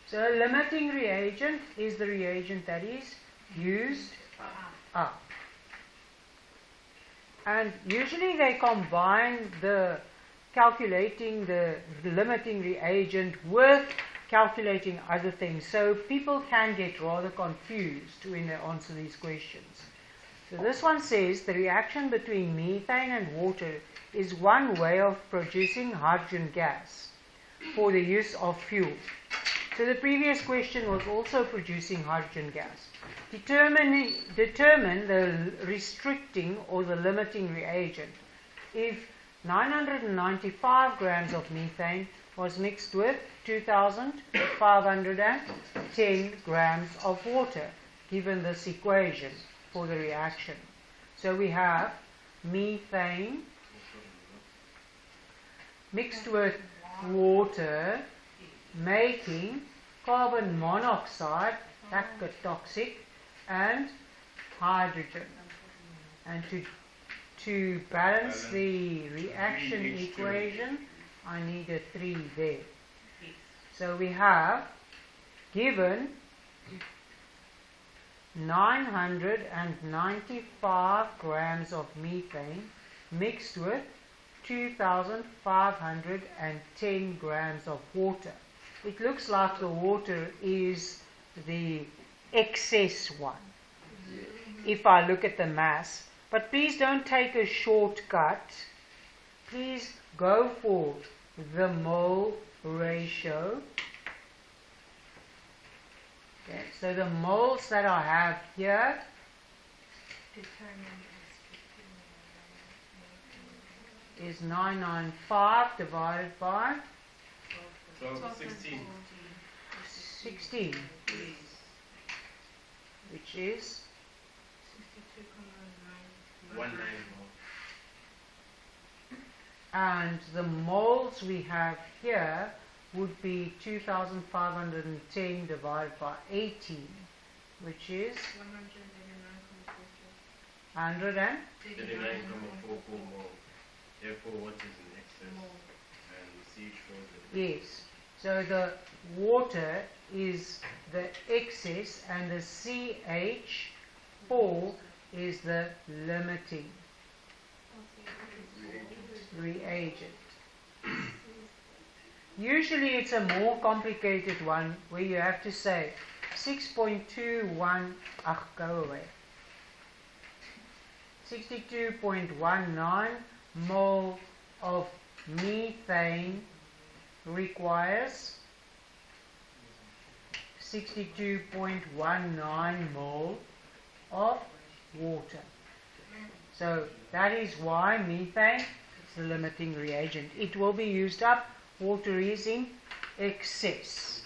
So a limiting reagent is the reagent that is used up. And usually they combine the calculating the limiting reagent with calculating other things. So people can get rather confused when they answer these questions. So this one says the reaction between methane and water is one way of producing hydrogen gas for the use of fuel. So the previous question was also producing hydrogen gas. Determine the restricting or the limiting reagent. If 995 grams of methane was mixed with 2,510 grams of water, given this equation for the reaction. So we have methane mixed with water making carbon monoxide, that's toxic, and hydrogen. And to balance the reaction equation, I need a 3 there. So we have given 995 grams of methane mixed with 2,510 grams of water. It looks like the water is the excess one, if I look at the mass. But please don't take a shortcut. Please go for the mole ratio. Okay, so the moles that I have here is 995 divided by 16, which is 19 and the moles we have here would be 2,510 divided by 18, which is 139.44 mole. Therefore, what is in excess? And C shows that. Yes. So the water is the excess and the CH4 is the limiting reagent. Usually it's a more complicated one where you have to say 6.21, go away. 62.19 mole of methane requires 62.19 mole of water. So that is why methane is the limiting reagent. It will be used up. Water is in excess.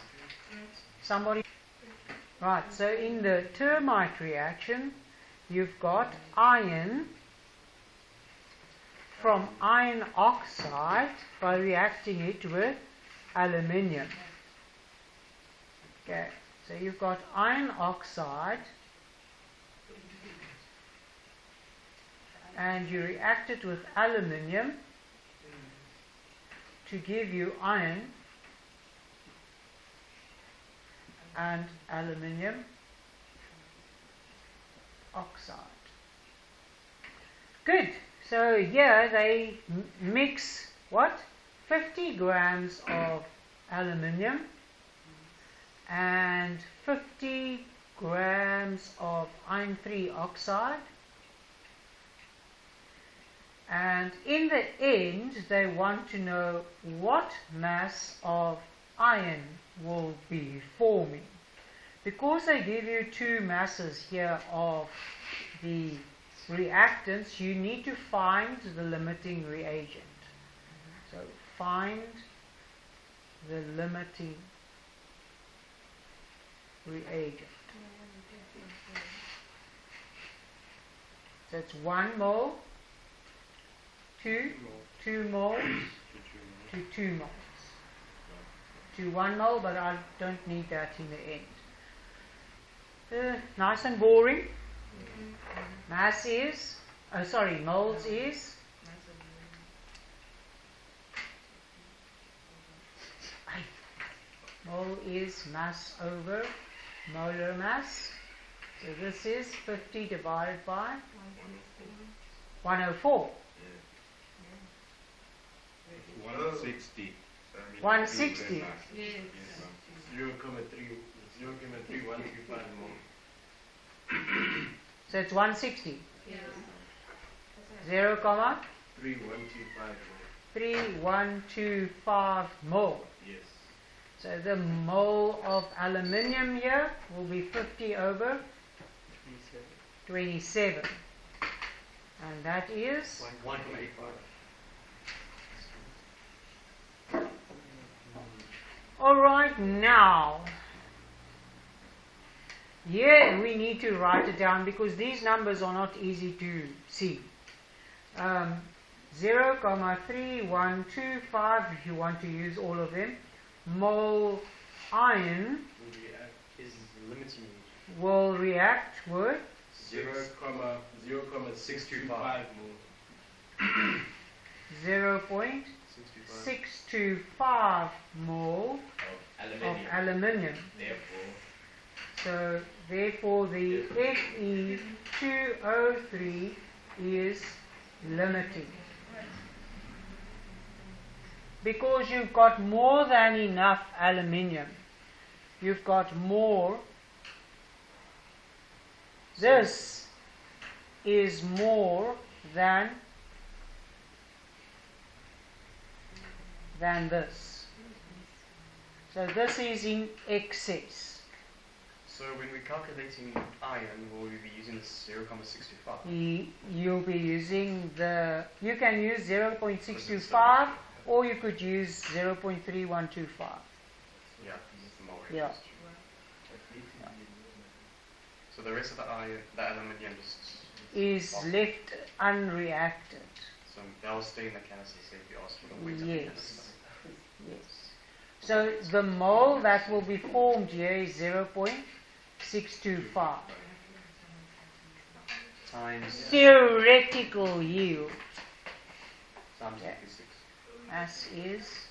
Somebody? Right, so in the termite reaction, you've got iron from iron oxide by reacting it with aluminium. Okay, so you've got iron oxide and you react it with aluminium to give you iron and aluminium oxide. Good. So here they mix what? 50 grams of aluminium and 50 grams of iron 3 oxide. And in the end, they want to know what mass of iron will be forming. Because they give you two masses here of the reactants, you need to find the limiting reagent. So find the limiting reagent. So it's 1 mole. 2 moles to 2 moles to 1 mole, but I don't need that in the end. Nice and boring. Mass is, moles is mole is mass over molar mass. So this is 50 divided by 104. 160. 160. 0.3125 more. So it's 160. Yeah. 0, 3125 3125 mole. Yes. So the mole of aluminium here will be 50 over 27. And that is 1.85. alright. Now here we need to write it down because these numbers are not easy to see. 0.3125 if you want to use all of them. Mole iron Is limiting will react with 0.625 more. 0.625 mole of aluminium. So therefore the Fe2O3 is limiting. Because you've got more than enough aluminium. You've got more. This is more than this. So this is in excess. So when we're calculating iron, will we be using the 0.65? You'll be using you can use 0.625 or you could use 0.3125. Yeah, this is the mole rate. Yeah. So the rest of the iron, the aluminium Is left unreacted. So that will stay in the canister, say if you ask for the weight of the Yes. canister. Yes. So the mole that will be formed here is 0.625. Times Theoretical yield. times Yeah. 56. Mass is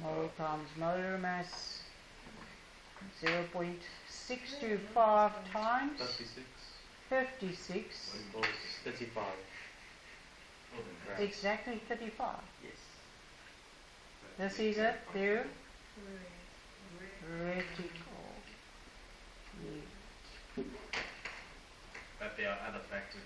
mole times molar mass. 0.625 times 56 56. equals 35. Grams. Exactly 35. Yes. This is a theoretical yield. But there are other factors